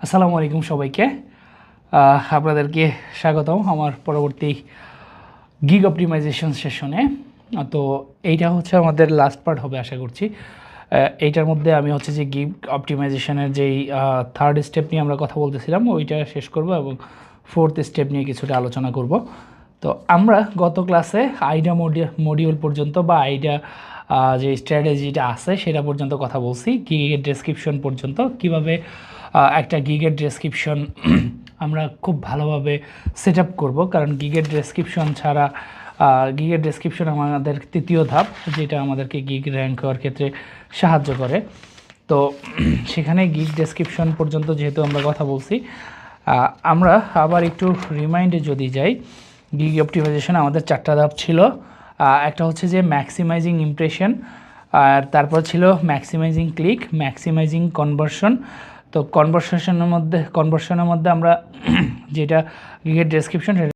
আসসালামু আলাইকুম সবাইকে। আপনাদেরকে স্বাগতম আমার পরবর্তী গিগ অপটিমাইজেশন সেশনে। তো এইটা হচ্ছে আমাদের লাস্ট পার্ট হবে আশা করছি। এইটার মধ্যে আমি হচ্ছে যে গিগ অপটিমাইজেশনের যেই থার্ড স্টেপ নিয়ে আমরা কথা বলতেছিলাম ওইটা শেষ করব এবং ফোর্থ স্টেপ নিয়ে কিছুটা আলোচনা করব। তো আমরা গত ক্লাসে আইডা মডিউল পর্যন্ত বা আইডা যে স্ট্র্যাটেজিটা আছে সেটা পর্যন্ত কথা বলছি, গিগের ডেসক্রিপশন পর্যন্ত, কিভাবে একটা গিগের ডেসক্রিপশন আমরা খুব ভালোভাবে সেট আপ করবো, কারণ গিগের ডেসক্রিপশন ছাড়া গিগের ডেসক্রিপশন আমাদের তৃতীয় ধাপ, যেটা আমাদেরকে গিগ র্যাঙ্ক হওয়ার ক্ষেত্রে সাহায্য করে। তো সেখানে গিগ ডেসক্রিপশন পর্যন্ত যেহেতু আমরা কথা বলছি, আমরা আবার একটু রিমাইন্ডে যদি যাই, গিগ অপটিমাইজেশন আমাদের 4টা ধাপ ছিল। একটা হচ্ছে যে ম্যাক্সিমাইজিং ইমপ্রেশন, আর তারপর ছিল ম্যাক্সিমাইজিং ক্লিক, ম্যাক্সিমাইজিং কনভার্সন। তো কনভার্সনের মধ্যে আমরা যেটা গিগের ডেসক্রিপশন